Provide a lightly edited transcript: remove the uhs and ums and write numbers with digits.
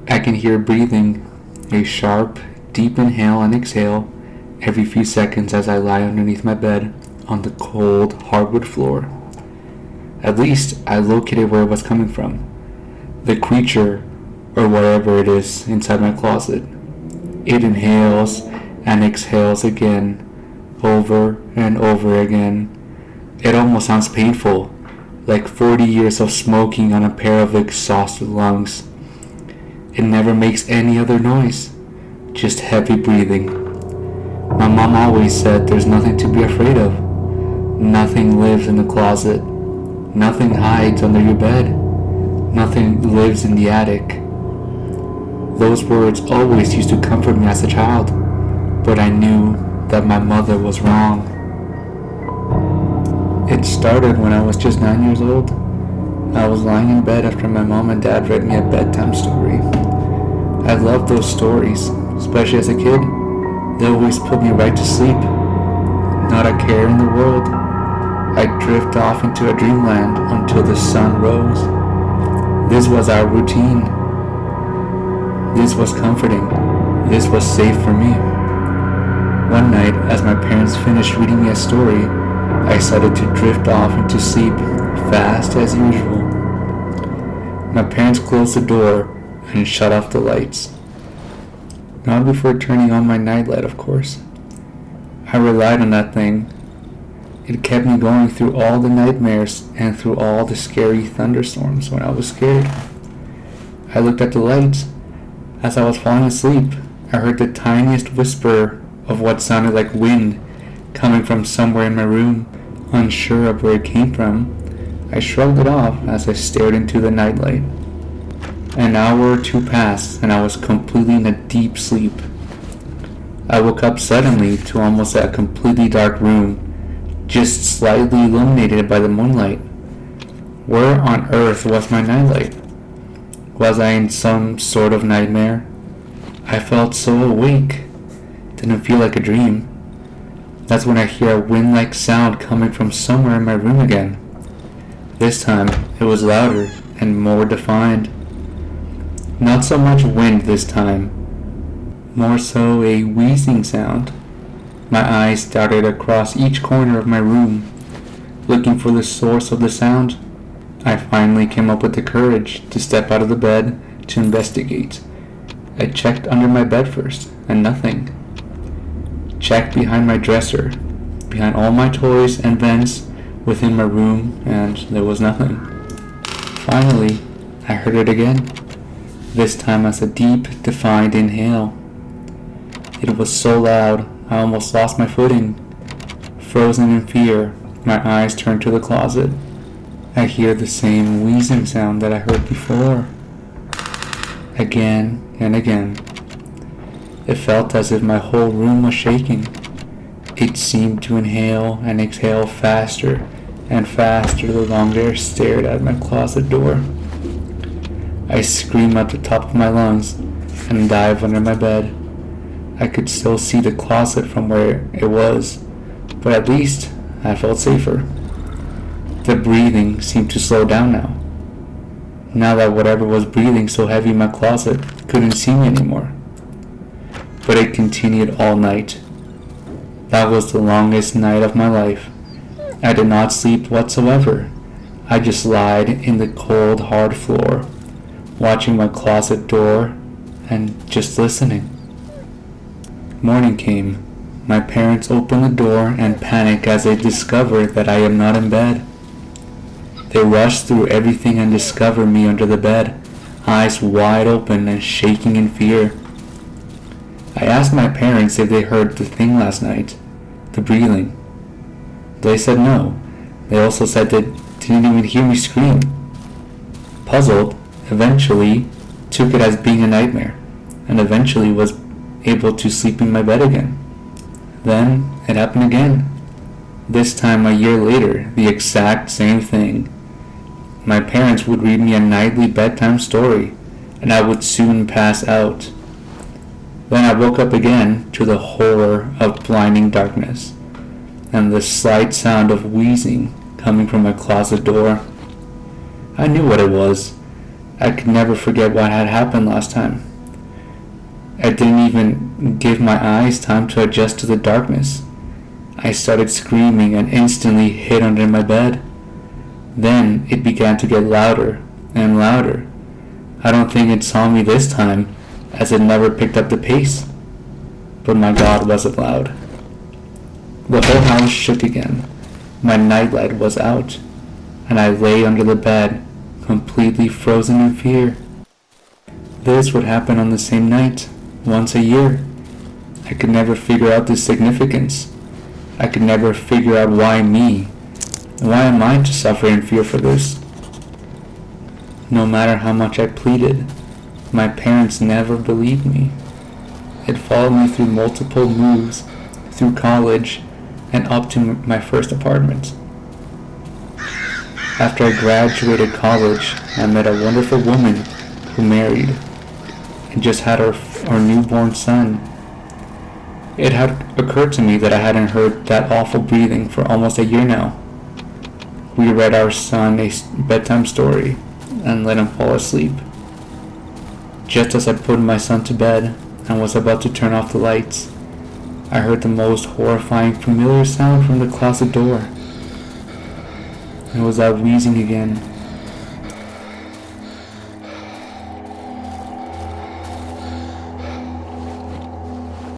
I can hear breathing, a sharp, deep inhale and exhale every few seconds as I lie underneath my bed on the cold hardwood floor. At least I located where it was coming from. The creature, or whatever it is inside my closet. It inhales and exhales again, over and over again. It almost sounds painful, like 40 years of smoking on a pair of exhausted lungs. It never makes any other noise, just heavy breathing. My mom always said there's nothing to be afraid of. Nothing lives in the closet. Nothing hides under your bed. Nothing lives in the attic. Those words always used to comfort me as a child, but I knew that my mother was wrong. It started when I was just 9 years old. I was lying in bed after my mom and dad read me a bedtime story. I loved those stories, especially as a kid. They always put me right to sleep. Not a care in the world. I'd drift off into a dreamland until the sun rose. This was our routine. This was comforting. This was safe for me. One night, as my parents finished reading me a story, I started to drift off into sleep, fast as usual. My parents closed the door and shut off the lights. Not before turning on my nightlight, of course. I relied on that thing. It kept me going through all the nightmares and through all the scary thunderstorms when I was scared. I looked at the lights. As I was falling asleep, I heard the tiniest whisper of what sounded like wind coming from somewhere in my room, unsure of where it came from. I shrugged it off as I stared into the nightlight. An hour or two passed and I was completely in a deep sleep. I woke up suddenly to almost a completely dark room, just slightly illuminated by the moonlight. Where on earth was my nightlight? Was I in some sort of nightmare? I felt so awake. Didn't feel like a dream. That's when I hear a wind-like sound coming from somewhere in my room again. This time, it was louder and more defined. Not so much wind this time, more so a wheezing sound. My eyes darted across each corner of my room, looking for the source of the sound. I finally came up with the courage to step out of the bed to investigate. I checked under my bed first, and nothing. Checked behind my dresser, behind all my toys and vents within my room, and there was nothing. Finally, I heard it again, this time as a deep, defined inhale. It was so loud, I almost lost my footing. Frozen in fear, my eyes turned to the closet. I hear the same wheezing sound that I heard before. Again and again. It felt as if my whole room was shaking. It seemed to inhale and exhale faster and faster the longer I stared at my closet door. I screamed at the top of my lungs and dived under my bed. I could still see the closet from where it was, but at least I felt safer. The breathing seemed to slow down now that whatever was breathing so heavy in my closet couldn't see me anymore. But it continued all night. That was the longest night of my life. I did not sleep whatsoever. I just lied in the cold, hard floor, watching my closet door and just listening. Morning came. My parents opened the door and panic as they discover that I am not in bed. They rush through everything and discover me under the bed, eyes wide open and shaking in fear. I asked my parents if they heard the thing last night, the breathing. They said no. They also said they didn't even hear me scream. Puzzled, eventually took it as being a nightmare, and eventually was able to sleep in my bed again. Then it happened again. This time a year later, the exact same thing. My parents would read me a nightly bedtime story, and I would soon pass out. Then I woke up again to the horror of blinding darkness, and the slight sound of wheezing coming from my closet door. I knew what it was. I could never forget what had happened last time. I didn't even give my eyes time to adjust to the darkness. I started screaming and instantly hid under my bed. Then it began to get louder and louder. I don't think it saw me this time, as it never picked up the pace. But my God, was it loud. The whole house shook again. My nightlight was out, and I lay under the bed, completely frozen in fear. This would happen on the same night, once a year. I could never figure out the significance. I could never figure out why me. Why am I to suffer in fear for this? No matter how much I pleaded, my parents never believed me. It followed me through multiple moves, through college, and up to my first apartment. After I graduated college, I met a wonderful woman who married and just had our newborn son. It had occurred to me that I hadn't heard that awful breathing for almost a year now. We read our son a bedtime story and let him fall asleep. Just as I put my son to bed and was about to turn off the lights, I heard the most horrifying familiar sound from the closet door. It was that wheezing again.